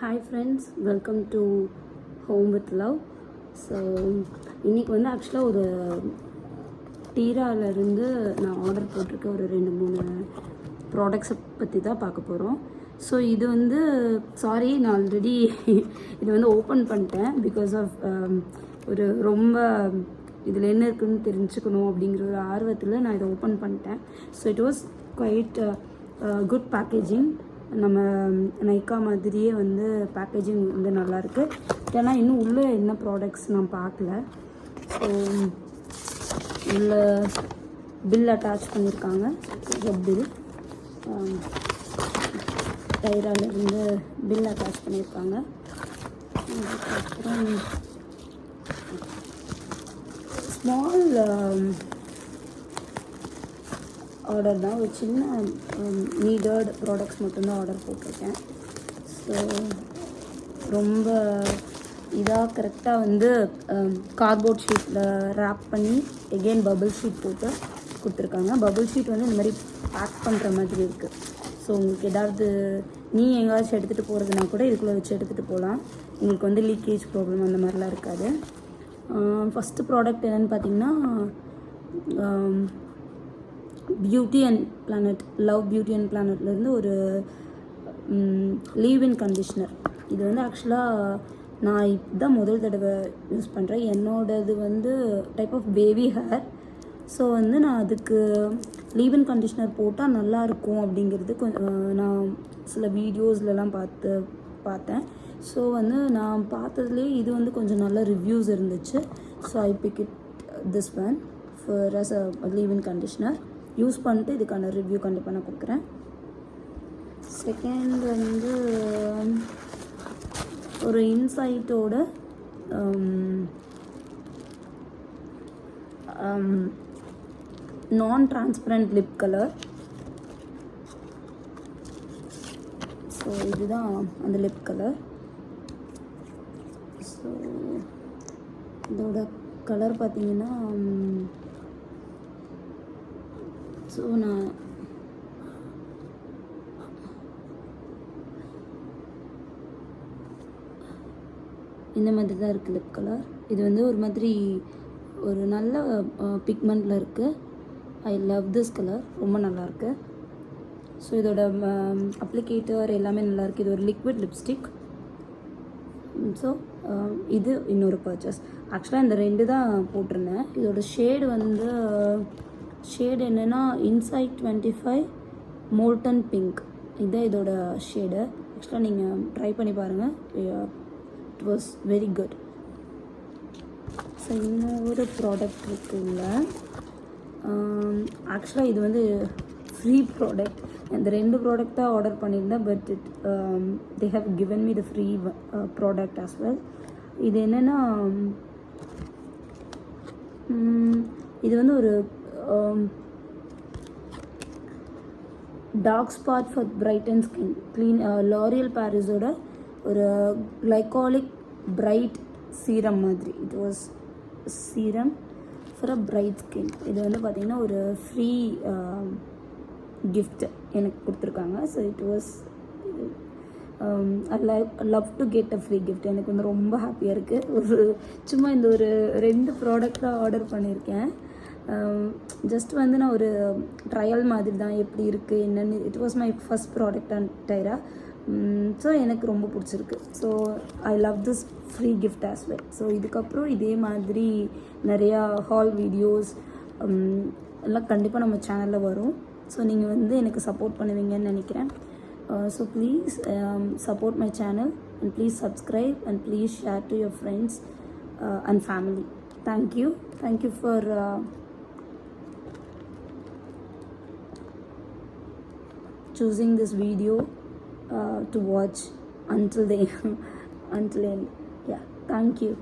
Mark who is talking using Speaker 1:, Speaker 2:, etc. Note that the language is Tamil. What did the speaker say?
Speaker 1: Hi friends, welcome to home with love. So இன்றைக்கி வந்து ஆக்சுவலாக ஒரு டீராவிலேருந்து நான் ஆர்டர் போட்டிருக்க ஒரு 2-3 ப்ராடக்ட்ஸை பற்றி தான் பார்க்க போகிறோம். ஸோ இது வந்து சாரி, நான் ஆல்ரெடி இது வந்து ஓப்பன் பண்ணிட்டேன். பிகாஸ் ஆஃப் ஒரு ரொம்ப இதில் என்ன இருக்குதுன்னு தெரிஞ்சுக்கணும் அப்படிங்கிற ஒரு ஆர்வத்தில் நான் இதை ஓப்பன் பண்ணிட்டேன். So it was quite good packaging. நம்ம நைக்கா மாதிரியே வந்து பேக்கேஜிங் வந்து நல்லாயிருக்கு. ஏன்னா இன்னும் உள்ளே என்ன ப்ராடக்ட்ஸ் நான் பார்க்கல. ஸோ உள்ள பில் அட்டாச் பண்ணியிருக்காங்க. பில் டைராலேருந்து பில் அட்டாச் பண்ணியிருக்காங்க. அதுக்கப்புறம் ஸ்மால் ஆர்டர் தான், ஒரு சின்ன நீடட் ப்ராடக்ட்ஸ் மட்டும்தான் ஆர்டர் போட்டிருக்கேன். ஸோ ரொம்ப இதாக கரெக்டாக வந்து கார்ட்போர்ட் ஷீட்டில் ரேப் பண்ணி எகெயின் பபுள் ஷீட் போட்டு கொடுத்துருக்காங்க. பபுள் ஷீட் வந்து இந்த மாதிரி பேக் பண்ணுற மாதிரி இருக்குது. ஸோ உங்களுக்கு ஏதாவது எங்கேயாச்சும் எடுத்துகிட்டு போகிறதுனா கூட இதுக்குள்ளே வச்சு எடுத்துகிட்டு போகலாம். உங்களுக்கு வந்து லீக்கேஜ் ப்ராப்ளம் அந்த மாதிரிலாம் இருக்காது. ஃபஸ்ட்டு ப்ராடக்ட் என்னென்னு பார்த்தீங்கன்னா beauty and planet, love beauty and பிளானட்லேருந்து ஒரு லீவ் இன் கண்டிஷ்னர். இது வந்து ஆக்சுவலாக நான் இதுதான் முதல் தடவை யூஸ் பண்ணுறேன். என்னோடது வந்து type of baby hair. So வந்து நான் அதுக்கு லீவ் இன் கண்டிஷ்னர் போட்டால் நல்லாயிருக்கும் அப்படிங்கிறது நான் சில வீடியோஸ்லலாம் பார்த்தேன். ஸோ வந்து நான் பார்த்ததுலேயே இது வந்து கொஞ்சம் நல்ல ரிவ்யூஸ் இருந்துச்சு. So I pick it this one for as a leave in conditioner. Use பண்ணிட்டு இதுக்கான ரிவ்யூ கண்டிப்பாக நான் கொடுக்குறேன். செகண்ட் வந்து ஒரு இன்சைட்டோட நான் டிரான்ஸ்பரண்ட் லிப் கலர். ஸோ இதுதான் அந்த லிப் கலர். ஸோ இதோட கலர் பார்த்தீங்கன்னா, ஸோ நான் இந்த மாதிரி தான் இருக்குது லிப் கலர். இது வந்து ஒரு மாதிரி ஒரு நல்ல பிக்மெண்ட்டில் இருக்குது. ஐ லவ் திஸ் கலர், ரொம்ப நல்லாயிருக்கு. ஸோ இதோட அப்ளிகேட்டர் எல்லாமே நல்லாயிருக்கு. இது ஒரு லிக்விட் லிப்ஸ்டிக். ஸோ இது இன்னொரு பர்ச்சேஸ். ஆக்சுவலாக இந்த 2 தான் போட்டிருந்தேன். இதோட ஷேடு வந்து ஷேடு என்னென்னா இன்சைட் 25 மோல்டன் பிங்க். இதுதான் இதோட ஷேடு. ஆக்சுவலாக நீங்கள் ட்ரை பண்ணி பாருங்கள். It was very good. So இன்னொரு ப்ராடக்ட் இருக்குல்ல, ஆக்சுவலாக இது வந்து ஃப்ரீ ப்ராடக்ட். இந்த 2 ப்ராடக்ட் தான் ஆர்டர் பண்ணியிருந்தேன். But they have given me the free product as well. இது என்னென்னா, இது வந்து ஒரு dark spot for bright and skin clean, L'Oreal பாரிஸோட ஒரு கிளைகாலிக் பிரைட் சீரம் மாதிரி. It was serum for a bright skin. இது வந்து பார்த்திங்கன்னா ஒரு ஃப்ரீ கிஃப்ட் எனக்கு கொடுத்துருக்காங்க. So it was I love to get a free gift. எனக்கு வந்து ரொம்ப ஹாப்பியாக இருக்குது. சும்மா இந்த ஒரு 2 ப்ராடக்ட் தான் ஆர்டர் பண்ணியிருக்கேன். ஜஸ்ட் வந்து நான் ஒரு ட்ரையல் மாதிரி தான் எப்படி இருக்குது என்னென்னு. It was my first product and Tira. So எனக்கு ரொம்ப பிடிச்சிருக்கு. So I love this free gift as well. So இதுக்கப்புறம் இதே மாதிரி நிறையா ஹால் வீடியோஸ் எல்லாம் கண்டிப்பாக நம்ம சேனலில் வரும். ஸோ நீங்கள் வந்து எனக்கு சப்போர்ட் பண்ணுவீங்கன்னு நினைக்கிறேன். So please support my channel and please subscribe and please share to your friends and family. Thank you for choosing this video to watch until the end. Yeah, thank you.